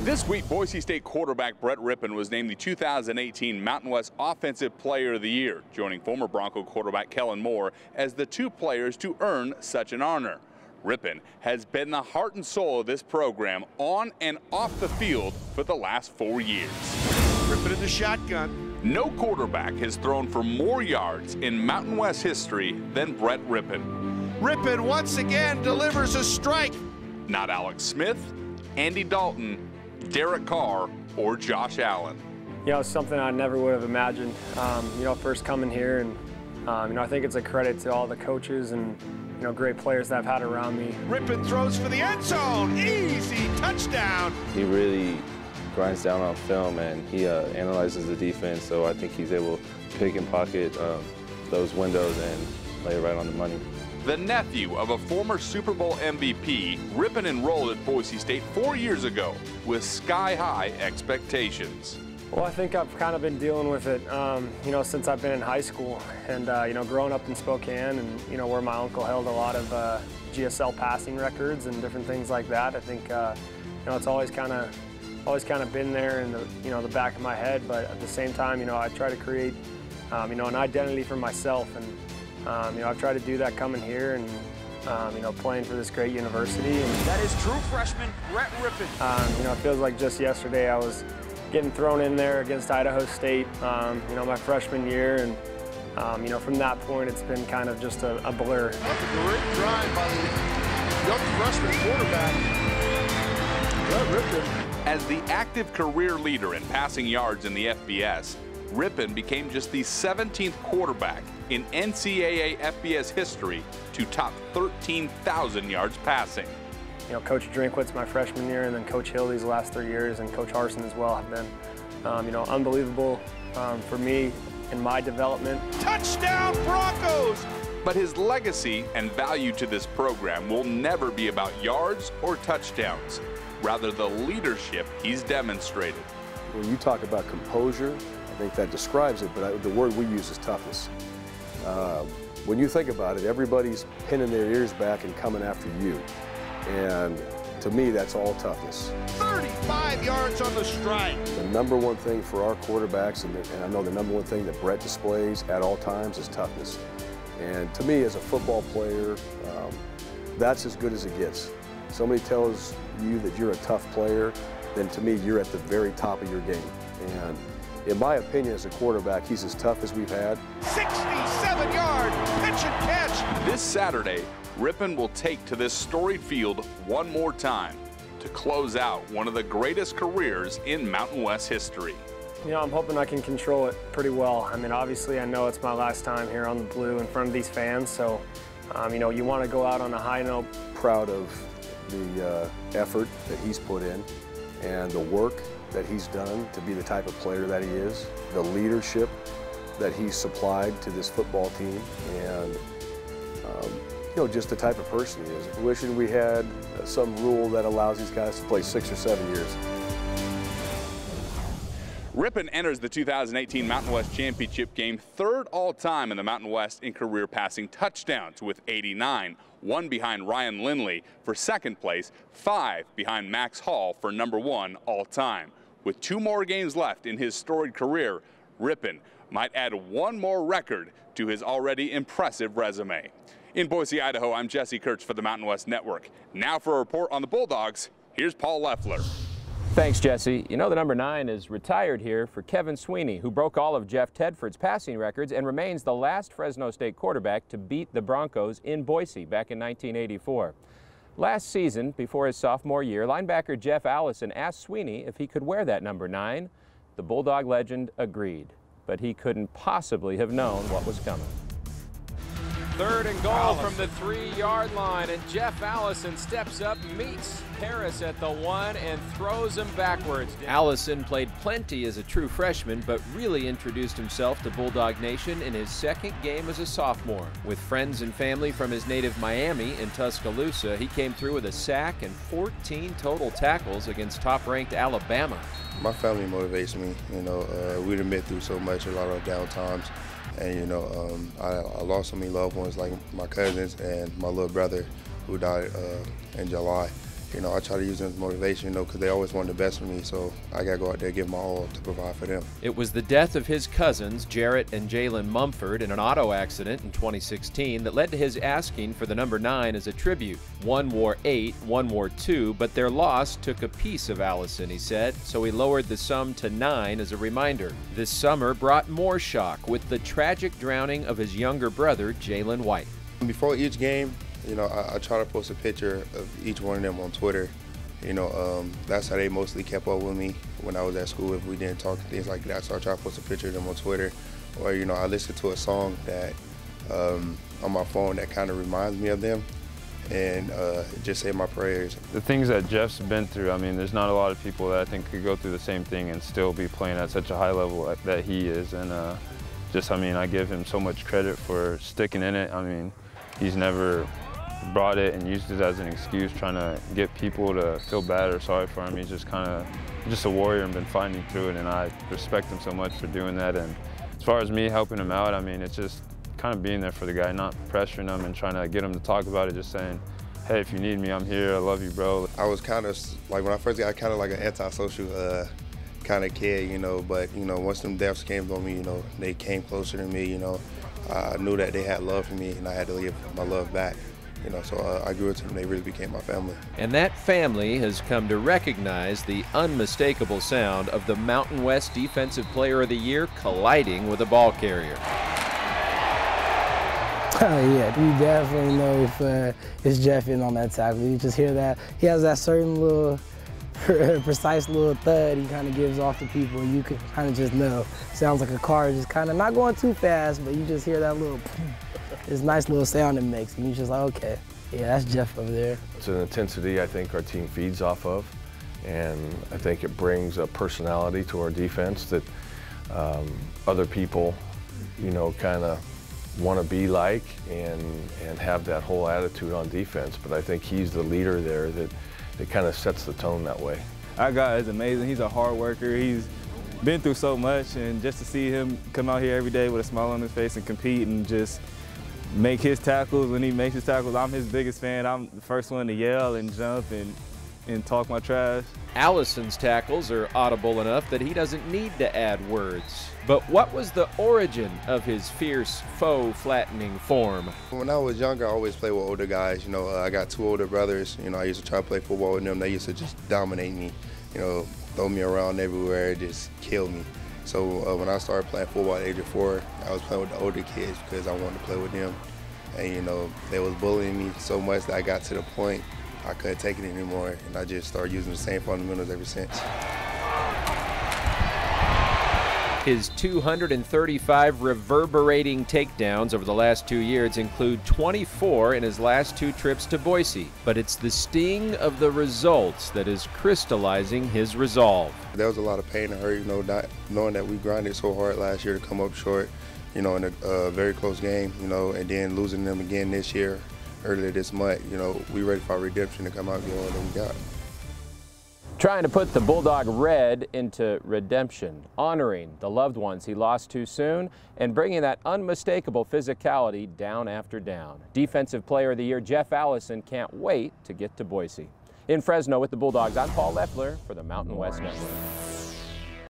This week, Boise State quarterback Brett Rypien was named the 2018 Mountain West Offensive Player of the Year, joining former Bronco quarterback Kellen Moore as the two players to earn such an honor. Rypien has been the heart and soul of this program on and off the field for the last 4 years. Rypien in the shotgun. No quarterback has thrown for more yards in Mountain West history than Brett Rypien. Rypien once again delivers a strike. Not Alex Smith, Andy Dalton, Derek Carr, or Josh Allen. You know, it's something I never would have imagined, first coming here. And, I think it's a credit to all the coaches and, great players that I've had around me. Rypien throws for the end zone. Easy touchdown. He really grinds down on film and he analyzes the defense, so I think he's able to pick and pocket those windows and lay it right on the money. The nephew of a former Super Bowl MVP, Rypien enrolled at Boise State 4 years ago with sky-high expectations. Well, I think I've kind of been dealing with it, since I've been in high school and, growing up in Spokane and, where my uncle held a lot of GSL passing records and different things like that. I think, it's always kind of been there in the back of my head, but at the same time, I try to create, an identity for myself. And, I've tried to do that coming here and, playing for this great university. And that is true freshman Brett Rypien. It feels like just yesterday I was getting thrown in there against Idaho State, my freshman year. And, from that point, it's been kind of just a blur. That's a great drive by the young freshman quarterback, Brett Rypien. As the active career leader in passing yards in the FBS, Rypien became just the 17th quarterback in NCAA FBS history to top 13,000 yards passing. Coach Drinkwitz my freshman year, and then Coach Hill these last 3 years, and Coach Harsin as well have been, unbelievable for me in my development. Touchdown Broncos! But his legacy and value to this program will never be about yards or touchdowns, rather the leadership he's demonstrated. When you talk about composure, I think that describes it, but the word we use is toughness. When you think about it, everybody's pinning their ears back and coming after you. And to me, that's all toughness. 35 yards on the strike. The number one thing for our quarterbacks, and I know the number one thing that Brett displays at all times, is toughness. And to me, as a football player, that's as good as it gets. Somebody tells you that you're a tough player, then to me, you're at the very top of your game. And in my opinion, as a quarterback, he's as tough as we've had. 67-yard pitch and catch. This Saturday, Rypien will take to this storied field one more time to close out one of the greatest careers in Mountain West history. I'm hoping I can control it pretty well. Obviously, I know it's my last time here on the blue in front of these fans, so, you want to go out on a high note. Proud of the effort that he's put in and the work that he's done to be the type of player that he is, the leadership that he's supplied to this football team, and just the type of person he is. Wishing we had some rule that allows these guys to play 6 or 7 years. Rypien enters the 2018 Mountain West Championship game third all-time in the Mountain West in career passing touchdowns with 89, 1 behind Ryan Lindley for second place, 5 behind Max Hall for number 1 all-time. With 2 more games left in his storied career, Rypien might add 1 more record to his already impressive resume. In Boise, Idaho, I'm Jesse Kurtz for the Mountain West Network. Now for a report on the Bulldogs, here's Paul Loeffler. Thanks, Jesse. The number 9 is retired here for Kevin Sweeney, who broke all of Jeff Tedford's passing records and remains the last Fresno State quarterback to beat the Broncos in Boise back in 1984. Last season, before his sophomore year, linebacker Jeff Allison asked Sweeney if he could wear that number 9. The Bulldog legend agreed, but he couldn't possibly have known what was coming. 3rd and goal from the 3-yard line, and Jeff Allison steps up, meets Harris at the 1, and throws him backwards. Allison played plenty as a true freshman, but really introduced himself to Bulldog Nation in his 2nd game as a sophomore. With friends and family from his native Miami in Tuscaloosa, he came through with a sack and 14 total tackles against top-ranked Alabama. My family motivates me. We've been through so much, a lot of down times. And, I lost so many loved ones, like my cousins and my little brother who died in July. you know, I try to use them as motivation, you know, because they always want the best for me, so I got to go out there and give my all to provide for them. It was the death of his cousins, Jarrett and Jalen Mumford, in an auto accident in 2016 that led to his asking for the number 9 as a tribute. One wore 8, one wore 2, but their loss took a piece of Allison, he said, so he lowered the sum to 9 as a reminder. This summer brought more shock with the tragic drowning of his younger brother, Jalen White. Before each game, you know, I try to post a picture of each one of them on Twitter. You know, that's how they mostly kept up with me when I was at school. If we didn't talk, things like that, so I try to post a picture of them on Twitter. Or, you know, I listen to a song that on my phone that kind of reminds me of them, and just say my prayers. The things that Jeff's been through, I mean, there's not a lot of people that I think could go through the same thing and still be playing at such a high level that he is. And I mean, I give him so much credit for sticking in it. I mean, he's never brought it and used it as an excuse trying to get people to feel bad or sorry for him. He's just just a warrior and been fighting through it, and I respect him so much for doing that. And as far as me helping him out, I mean, it's just kind of being there for the guy, not pressuring him and trying to get him to talk about it, just saying, hey, if you need me, I'm here, I love you, bro. I was kind of, like when I first got kind of like an antisocial kind of kid, you know, but, you know, once them deaths came on me, you know, they came closer to me, you know. I knew that they had love for me, and I had to give my love back. You know, so I grew into them. They really became my family. And that family has come to recognize the unmistakable sound of the Mountain West Defensive Player of the Year colliding with a ball carrier. Oh yeah, you definitely know if it's Jeff in on that tackle. You just hear that. He has that certain little precise little thud he kind of gives off to people, and you can kind of just know. Sounds like a car just kind of not going too fast, but you just hear that little this nice little sound it makes, and you're just like, okay, yeah, that's Jeff over there. It's an intensity I think our team feeds off of, and I think it brings a personality to our defense that other people, you know, kind of want to be like and have that whole attitude on defense. But I think he's the leader there that kind of sets the tone that way. Our guy is amazing. He's a hard worker. He's been through so much, and just to see him come out here every day with a smile on his face and compete and just make his tackles. When he makes his tackles, I'm his biggest fan. I'm the first one to yell and jump and talk my trash. Allison's tackles are audible enough that he doesn't need to add words. But what was the origin of his fierce, foe-flattening form? When I was younger, I always played with older guys. You know, I got 2 older brothers. You know, I used to try to play football with them. They used to just dominate me, you know, throw me around everywhere, just kill me. So when I started playing football at the age of 4, I was playing with the older kids because I wanted to play with them. And, you know, they was bullying me so much that I got to the point I couldn't take it anymore, and I just started using the same fundamentals ever since. His 235 reverberating takedowns over the last 2 years include 24 in his last 2 trips to Boise. But it's the sting of the results that is crystallizing his resolve. There was a lot of pain and hurt, you know, not knowing that we grinded so hard last year to come up short, you know, in a very close game, you know, and then losing them again this year, earlier this month. You know, we ready for our redemption to come out and get all that we got. Trying to put the Bulldog red into redemption, honoring the loved ones he lost too soon, and bringing that unmistakable physicality down after down. Defensive Player of the Year Jeff Allison can't wait to get to Boise. In Fresno with the Bulldogs, I'm Paul Loeffler for the Mountain West Network.